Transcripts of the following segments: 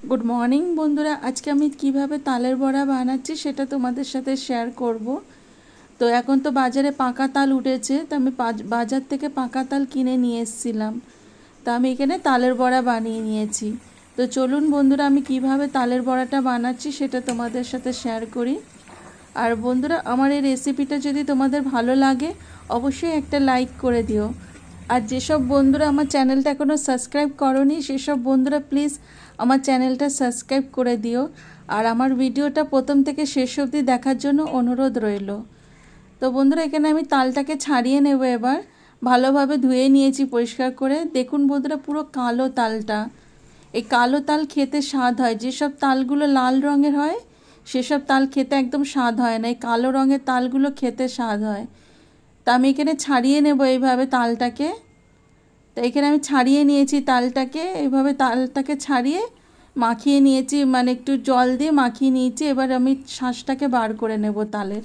Good morning बंधुरा आज के आमी किभाबे तालेर बड़ा बानाच्छि सेटा तोमादेर साथे शेयर करब। तो एखन तो बाजारे पाका ताल उठेছে, तो आमी बाजार থেকে पाका ताल किने निये एसेছিলাম। तो आमी एखाने तालेर बड़ा बानिये निয়েছি। तो चलुन बंधुरा आमी किभाबे तालेर बड़ाटा बानाচ্ছি सेटा तोमादेर साथे शेयर करी। और बंधुरा आमार এই রেসিপিটা যদি তোমাদের ভালো লাগে অবশ্যই একটা লাইক করে দিও। আর যেসব বন্ধুরা আমার চ্যানেলটা এখনো সাবস্ক্রাইব করোনি সেসব বন্ধুরা প্লিজ আমার চ্যানেলটা সাবস্ক্রাইব করে দিও। আর আমার ভিডিওটা প্রথম থেকে শেষ অবধি দেখার জন্য অনুরোধ রইল। তো বন্ধুরা এখানে আমি তালটাকে ছাড়িয়ে নেব। এবার ভালোভাবে ধুয়ে নিয়েছি পরিষ্কার করে। দেখুন বন্ধুরা পুরো কালো তালটা, এই কালো তাল খেতে স্বাদ হয়। যেসব তালগুলো লাল রঙের হয় সেসব তাল খেতে একদম স্বাদ হয় না, এই কালো রঙের তালগুলো খেতে স্বাদ হয়। তো আমি এখানে ছাড়িয়ে নেব এইভাবে তালটাকে। তো এখানে আমি ছাড়িয়ে নিয়েছি তালটাকে, এইভাবে তালটাকে ছাড়িয়ে মাখিয়ে নিয়েছি, মানে একটু জল দিয়ে মাখিয়ে নিয়েছি। এবার আমি শাঁসটাকে বার করে নেব তালের।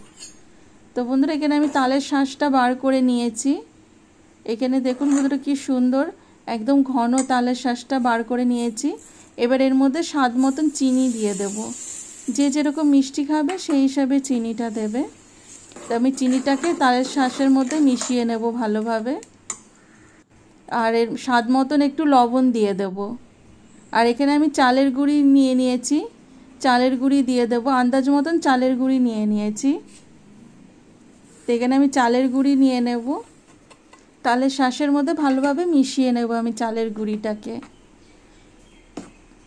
তো বন্ধুরা এখানে আমি তালের শাঁসটা বার করে নিয়েছি। এখানে দেখুন বন্ধুরা কি সুন্দর একদম ঘন তালের শাঁসটা বার করে নিয়েছি। এবার এর মধ্যে স্বাদ মতন চিনি দিয়ে দেব। যে যেরকম মিষ্টি খাবে সেই হিসাবে চিনিটা দেবে। তো আমি চিনিটাকে তালের শাঁসের মধ্যে মিশিয়ে নেব ভালোভাবে। আর এর স্বাদ মতন একটু লবণ দিয়ে দেব। আর এখানে আমি চালের গুঁড়ি নিয়ে নিয়েছি, চালের গুঁড়ি দিয়ে দেব। আন্দাজ মতন চালের গুঁড়ি নিয়ে নিয়েছি। তো এখানে আমি চালের গুঁড়ি নিয়ে নেব, তালের শাঁসের মধ্যে ভালোভাবে মিশিয়ে নেব আমি চালের গুঁড়িটাকে।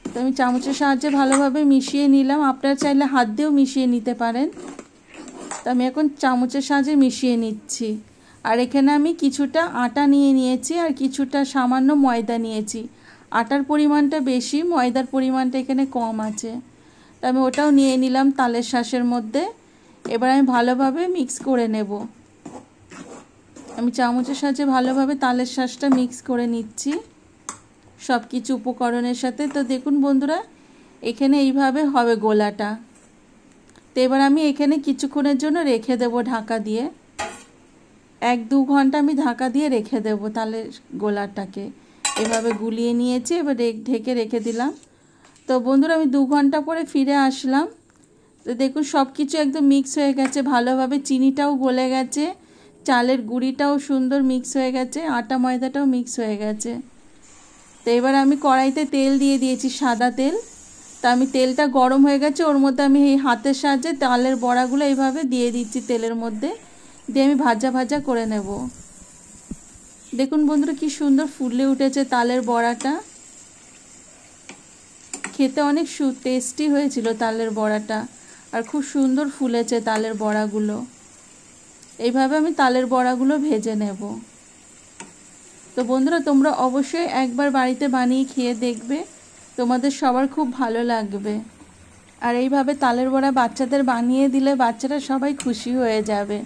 তো আমি চামচের সাহায্যে ভালোভাবে মিশিয়ে নিলাম, আপনারা চাইলে হাত দিয়েও মিশিয়ে নিতে পারেন। তো আমি এখন চামচের সাহায্যে মিশিয়ে নিচ্ছি। আর এখানে আমি কিছুটা আটা নিয়ে নিয়েছি আর কিছুটা সামান্য ময়দা নিয়েছি। আটার পরিমাণটা বেশি, ময়দার পরিমাণটা এখানে কম আছে। তো আমি ওটাও নিয়ে নিলাম তালের শাঁসের মধ্যে। এবার আমি ভালোভাবে মিক্স করে নেব। আমি চামচের সাহায্যে ভালোভাবে তালের শাঁসটা মিক্স করে নিচ্ছি সব কিছু উপকরণের সাথে। তো দেখুন বন্ধুরা এখানে এইভাবে হবে গোলাটা। তো এবার আমি এখানে কিছুক্ষণের জন্য রেখে দেব ঢাকা দিয়ে। 1-2 ঘন্টা আমি ঢাকা দিয়ে রেখে দেব তালের গোলাটাকে। এভাবে গুলিয়ে নিয়েছি, এবার ঢেকে রেখে দিলাম। তো বন্ধুরা আমি 2 ঘন্টা পরে ফিরে আসলাম। তো দেখুন সব কিছু একদম মিক্স হয়ে গেছে ভালোভাবে, চিনিটাও গলে গেছে, চালের গুঁড়িটাও সুন্দর মিক্স হয়ে গেছে, আটা ময়দাটাও মিক্স হয়ে গেছে। তো এবার আমি কড়াইতে তেল দিয়ে দিয়েছি, সাদা তেল। তা আমি তেলটা গরম হয়ে গেছে, ওর মধ্যে আমি এই হাতের সাহায্যে তালের বড়াগুলো এইভাবে দিয়ে দিচ্ছি তেলের মধ্যে, দিয়ে আমি ভাজা ভাজা করে নেব। দেখুন বন্ধুরা কি সুন্দর ফুলে উঠেছে তালের বড়াটা, খেতে অনেক টেস্টি হয়েছিল তালের বড়াটা। আর খুব সুন্দর ফুলেছে তালের বড়াগুলো। এইভাবে আমি তালের বড়াগুলো ভেজে নেব। তো বন্ধুরা তোমরা অবশ্যই একবার বাড়িতে বানিয়ে খেয়ে দেখবে, তোমাদের সবার খুব ভালো লাগবে। আর এইভাবে তালের বড়া বাচ্চাদের বানিয়ে দিলে বাচ্চারা সবাই খুশি হয়ে যাবে।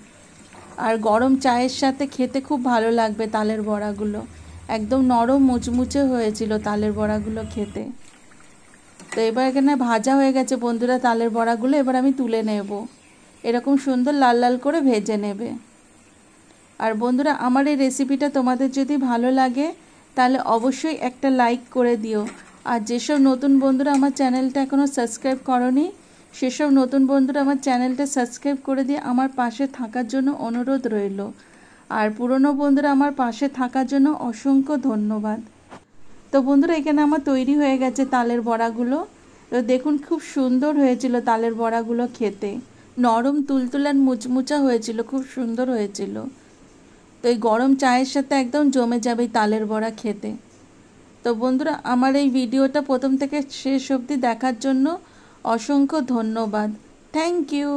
আর গরম চায়ের সাথে খেতে খুব ভালো লাগবে তালের বড়াগুলো, একদম নরম মুচমুচে হয়েছিল তালের বড়াগুলো খেতে। তো এবার এখানে ভাজা হয়ে গেছে বন্ধুরা তালের বড়াগুলো, এবার আমি তুলে নেব। এরকম সুন্দর লাল লাল করে ভেজে নেবে। আর বন্ধুরা আমার এই রেসিপিটা তোমাদের যদি ভালো লাগে তাহলে অবশ্যই একটা লাইক করে দিও। আর যেসব নতুন বন্ধুরা আমার চ্যানেলটা এখনও সাবস্ক্রাইব করোনি সেসব নতুন বন্ধুরা আমার চ্যানেলটা সাবস্ক্রাইব করে দিয়ে আমার পাশে থাকার জন্য অনুরোধ রইল। আর পুরনো বন্ধুরা আমার পাশে থাকার জন্য অসংখ্য ধন্যবাদ। তো বন্ধুরা এখানে আমার তৈরি হয়ে গেছে তালের বড়াগুলো। তো দেখুন খুব সুন্দর হয়েছিল তালের বড়াগুলো খেতে, নরম তুলতুলার মুচমুচা হয়েছিল, খুব সুন্দর হয়েছিল। তো এই গরম চায়ের সাথে একদম জমে যাবে তালের বড়া খেতে। তো বন্ধুরা আমার এই ভিডিওটা প্রথম থেকে শেষ অবধি দেখার জন্য অসংখ্য ধন্যবাদ। Thank you.